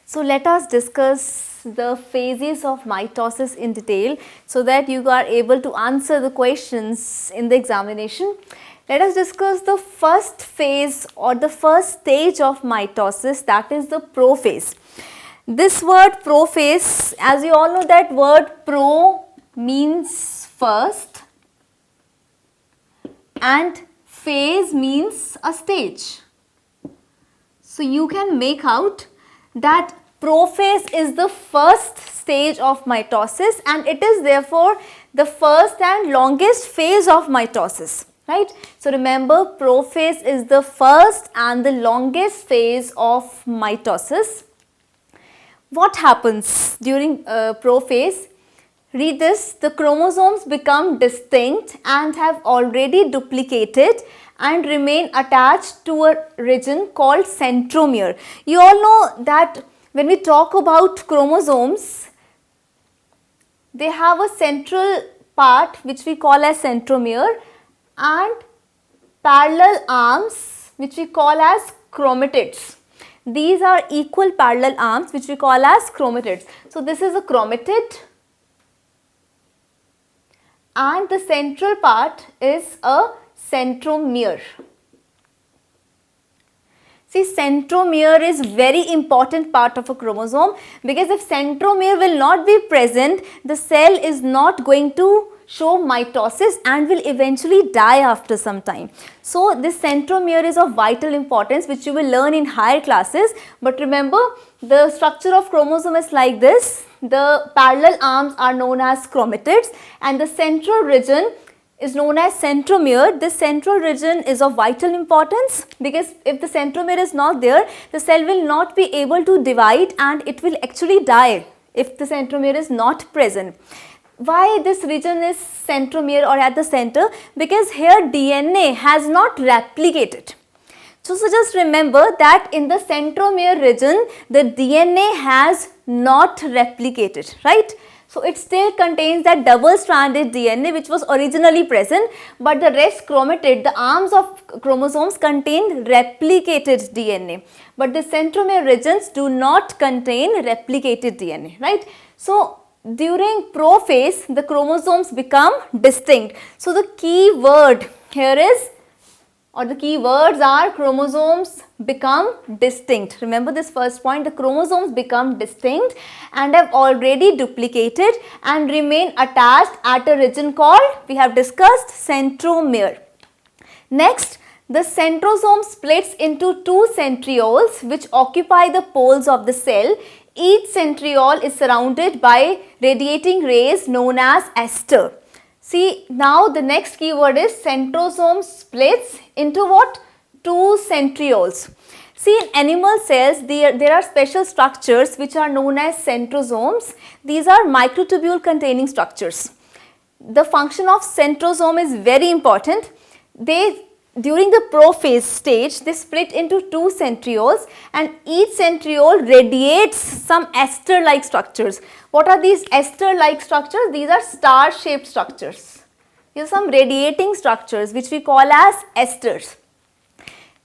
So let us discuss the phases of mitosis in detail so that you are able to answer the questions in the examination. Let us discuss the first phase or the first stage of mitosis, that is the prophase. This word prophase, as you all know, that word pro means first and phase means a stage. So you can make out that prophase is the first stage of mitosis and it is therefore the first and longest phase of mitosis, right? So remember, prophase is the first and the longest phase of mitosis. What happens during prophase? Read this: the chromosomes become distinct and have already duplicated and remain attached to a region called centromere. You all know that when we talk about chromosomes, they have a central part which we call as centromere and parallel arms which we call as chromatids. These are equal parallel arms which we call as chromatids. So this is a chromatid and the central part is a centromere. See, centromere is very important part of a chromosome, because if centromere will not be present, the cell is not going to show mitosis and will eventually die after some time. So this centromere is of vital importance, which you will learn in higher classes. But remember, the structure of chromosome is like this. The parallel arms are known as chromatids and the central region is known as centromere. This central region is of vital importance, because if the centromere is not there, the cell will not be able to divide and it will actually die if the centromere is not present. Why this region is centromere or at the center? Because here DNA has not replicated. So just remember that in the centromere region, the DNA has not replicated, right? So it still contains that double-stranded DNA which was originally present, but the rest chromatid, the arms of chromosomes, contain replicated DNA. But the centromere regions do not contain replicated DNA, right? So during prophase, the chromosomes become distinct. So the key word here is, or the key words are, chromosomes become distinct. Remember this first point, the chromosomes become distinct and have already duplicated and remain attached at a region called, we have discussed, centromere. Next, the centrosome splits into two centrioles which occupy the poles of the cell. Each centriole is surrounded by radiating rays known as ester. See, now the next keyword is centrosome splits into what? Two centrioles. See, in animal cells, there are special structures which are known as centrosomes. These are microtubule containing structures. The function of centrosome is very important. During the prophase stage, they split into two centrioles and each centriole radiates some ester-like structures. What are these ester-like structures? These are star-shaped structures. These are some radiating structures which we call as esters.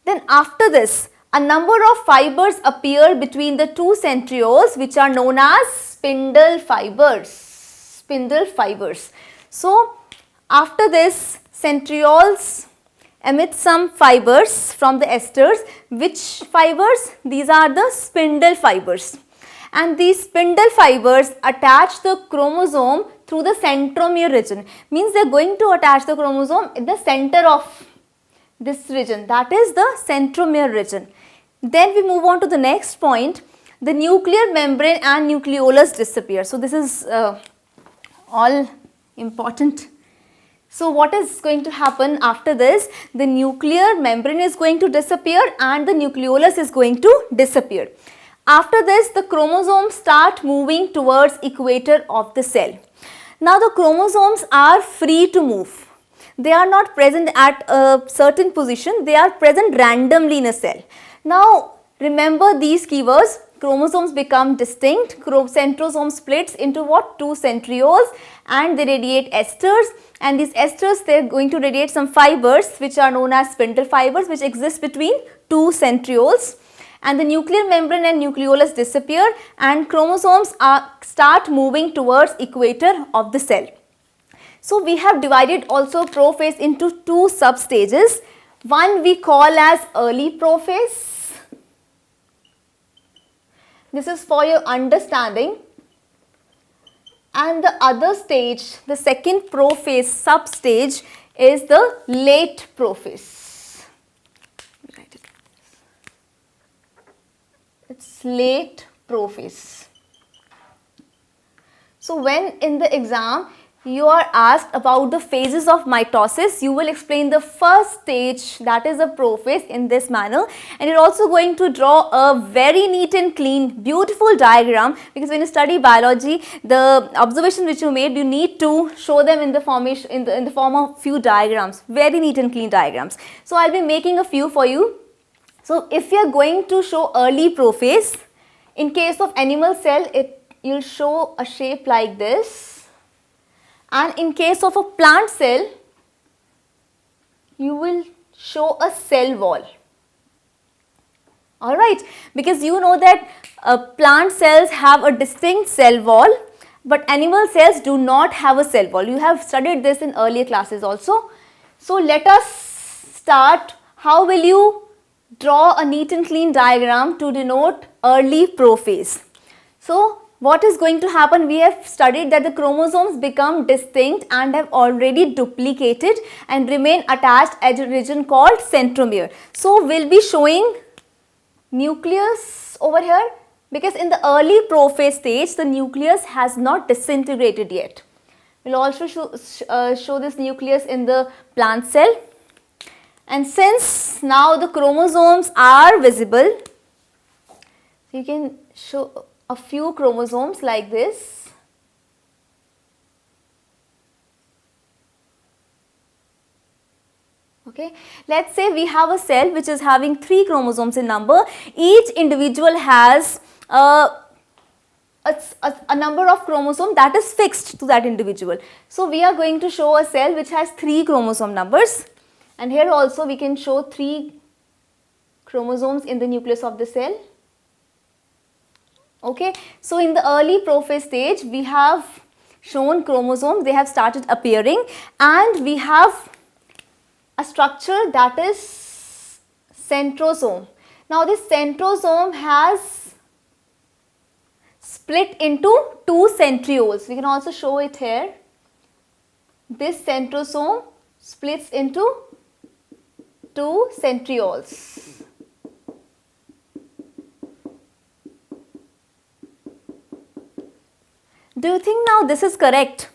Then after this, a number of fibers appear between the two centrioles which are known as spindle fibers. Spindle fibers. So after this, centrioles emit some fibers from the esters. Which fibers? These are the spindle fibers. And these spindle fibers attach the chromosome through the centromere region. Means they are going to attach the chromosome in the center of this region, that is the centromere region. Then we move on to the next point. The nuclear membrane and nucleolus disappear. So this is all important. So what is going to happen after this? The nuclear membrane is going to disappear and the nucleolus is going to disappear. After this, the chromosomes start moving towards equator of the cell. Now the chromosomes are free to move. They are not present at a certain position, they are present randomly in a cell. Now remember these keywords: chromosomes become distinct, centrosome splits into what? Two centrioles and they radiate esters, and these esters, they are going to radiate some fibers which are known as spindle fibers which exist between two centrioles. and the nuclear membrane and nucleolus disappear and chromosomes start moving towards equator of the cell. So we have divided also prophase into two substages. One we call as early prophase. This is for your understanding. And the other stage, the second prophase substage, is the late prophase. It's late prophase. So when in the exam you are asked about the phases of mitosis, you will explain the first stage, that is the prophase, in this manner, and you're also going to draw a very neat and clean, beautiful diagram, because when you study biology, the observation which you made, you need to show them in the formation, in the form of few diagrams, very neat and clean diagrams. So I'll be making a few for you. So if you are going to show early prophase, in case of animal cell, you'll show a shape like this. And in case of a plant cell, you will show a cell wall. Alright, because you know that plant cells have a distinct cell wall, but animal cells do not have a cell wall. You have studied this in earlier classes also. So let us start. How will you draw a neat and clean diagram to denote early prophase? So what is going to happen? We have studied that the chromosomes become distinct and have already duplicated and remain attached at a region called centromere. So we'll be showing nucleus over here, because in the early prophase stage the nucleus has not disintegrated yet. We'll also show this nucleus in the plant cell. And since now the chromosomes are visible, you can show a few chromosomes like this. Okay, let's say we have a cell which is having 3 chromosomes in number. Each individual has a number of chromosomes that is fixed to that individual. So we are going to show a cell which has 3 chromosome numbers, and here also we can show 3 chromosomes in the nucleus of the cell. Okay, so in the early prophase stage we have shown chromosomes, they have started appearing, and we have a structure that is centrosome. Now this centrosome has split into 2 centrioles. We can also show it here. This centrosome splits into 2 centrioles. Do you think now this is correct?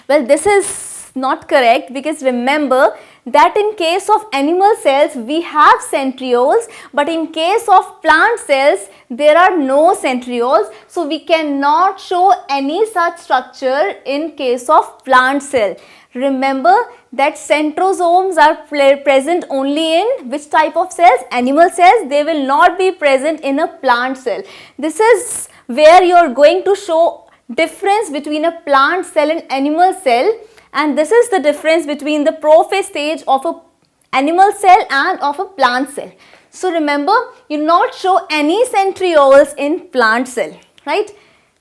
Well, this is not correct, because remember that in case of animal cells we have centrioles, but in case of plant cells there are no centrioles. So we cannot show any such structure in case of plant cell. Remember that centrosomes are present only in which type of cells? Animal cells. They will not be present in a plant cell. This is where you are going to show difference between a plant cell and animal cell, and this is the difference between the prophase stage of a animal cell and of a plant cell. So remember, you not show any centrioles in plant cell, right?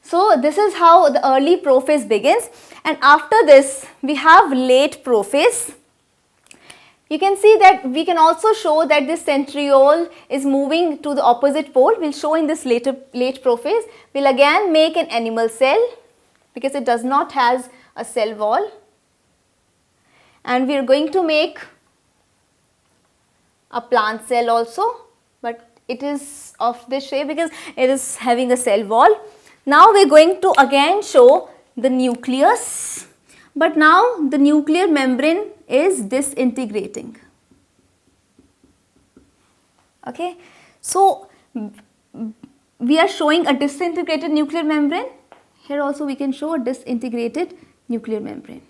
So this is how the early prophase begins, and after this we have late prophase. You can see that we can also show that this centriole is moving to the opposite pole. We'll show in this late prophase. We'll again make an animal cell, because it does not has a cell wall, and we are going to make a plant cell also, but it is of this shape because it is having a cell wall. Now we are going to again show the nucleus, but now the nuclear membrane is disintegrating. Okay, so we are showing a disintegrated nuclear membrane. Here also we can show a disintegrated nuclear membrane.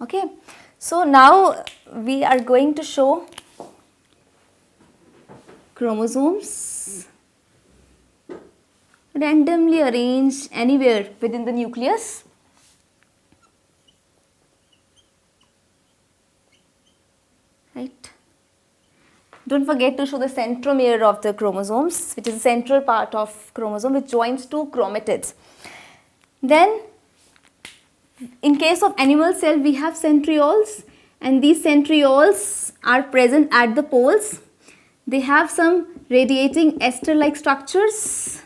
Okay, so now we are going to show chromosomes randomly arranged anywhere within the nucleus. Right. Don't forget to show the centromere of the chromosomes, which is the central part of chromosome which joins two chromatids. Then in case of animal cell, we have centrioles, and these centrioles are present at the poles. They have some radiating ester-like structures,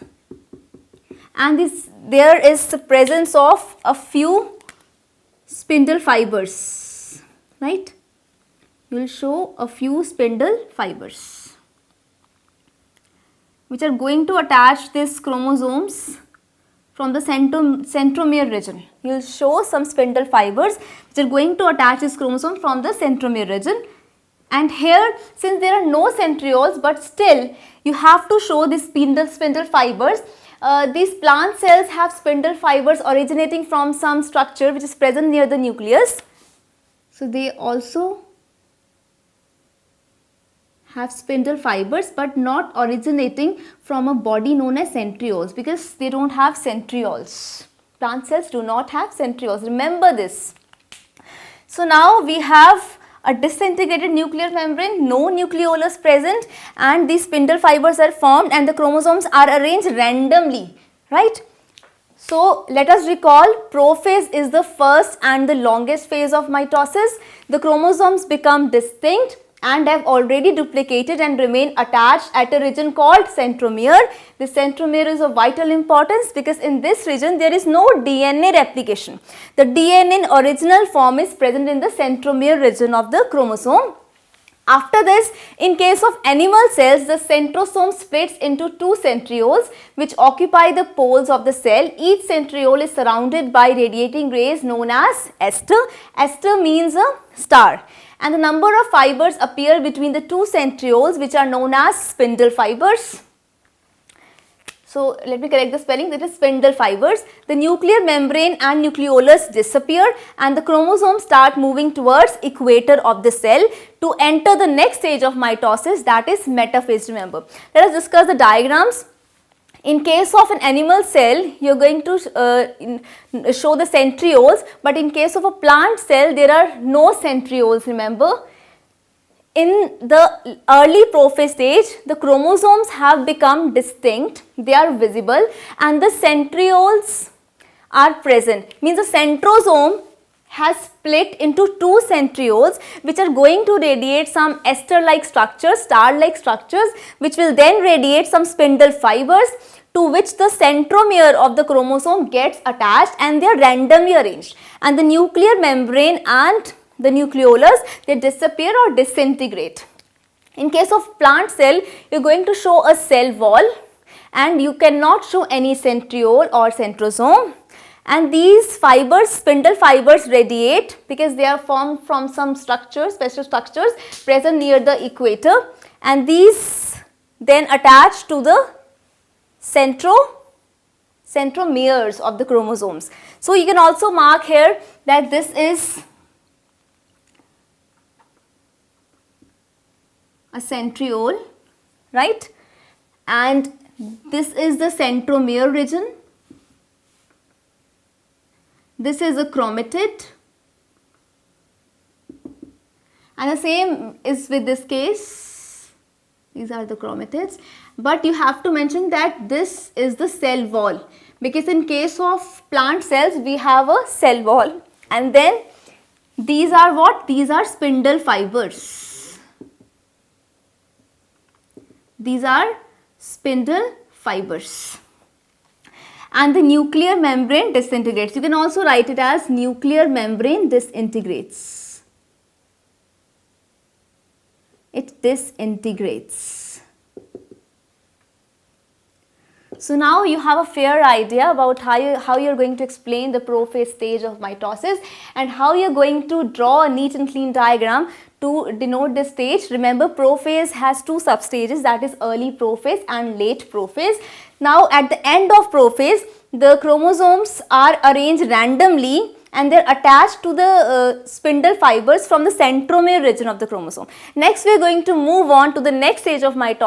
and there is the presence of a few spindle fibers, right? You will show a few spindle fibers which are going to attach these chromosomes from the centromere region. You will show some spindle fibers which are going to attach this chromosome from the centromere region. And here, since there are no centrioles, but still you have to show these spindle fibers. These plant cells have spindle fibers originating from some structure which is present near the nucleus. So they also have spindle fibers, but not originating from a body known as centrioles, because they don't have centrioles. Plant cells do not have centrioles. Remember this. So now we have a disintegrated nuclear membrane, no nucleolus present, and these spindle fibers are formed and the chromosomes are arranged randomly, right? So let us recall, prophase is the first and the longest phase of mitosis. The chromosomes become distinct and have already duplicated and remain attached at a region called centromere. The centromere is of vital importance because in this region there is no DNA replication. The DNA in original form is present in the centromere region of the chromosome. After this, in case of animal cells, the centrosome splits into two centrioles which occupy the poles of the cell. Each centriole is surrounded by radiating rays known as ester. Ester means a star. And the number of fibers appear between the two centrioles which are known as spindle fibers. So let me correct the spelling, that is spindle fibers. The nuclear membrane and nucleolus disappear and the chromosomes start moving towards equator of the cell to enter the next stage of mitosis, that is metaphase. Remember, let us discuss the diagrams. In case of an animal cell, you are going to show the centrioles, but in case of a plant cell, there are no centrioles, remember. In the early prophase stage, the chromosomes have become distinct, they are visible, and the centrioles are present. Means the centrosome has split into two centrioles which are going to radiate some ester-like structures, star-like structures, which will then radiate some spindle fibers to which the centromere of the chromosome gets attached, and they are randomly arranged. And the nuclear membrane and the nucleolus, they disappear or disintegrate. In case of plant cell, you are going to show a cell wall and you cannot show any centriole or centrosome. And these fibers, spindle fibers, radiate because they are formed from some structures, special structures present near the equator, and these then attach to the centromeres of the chromosomes. So you can also mark here that this is a centriole, right? And this is the centromere region. This is a chromatid, and the same is with this case. These are the chromatids, but you have to mention that this is the cell wall, because in case of plant cells we have a cell wall, and then these are what? These are spindle fibers. These are spindle fibers. And the nuclear membrane disintegrates. You can also write it as nuclear membrane disintegrates. It disintegrates. So now you have a fair idea about how you are going to explain the prophase stage of mitosis and how you are going to draw a neat and clean diagram to denote this stage. Remember, prophase has two substages, that is early prophase and late prophase. Now at the end of prophase, the chromosomes are arranged randomly and they are attached to the spindle fibers from the centromere region of the chromosome. Next we are going to move on to the next stage of mitosis.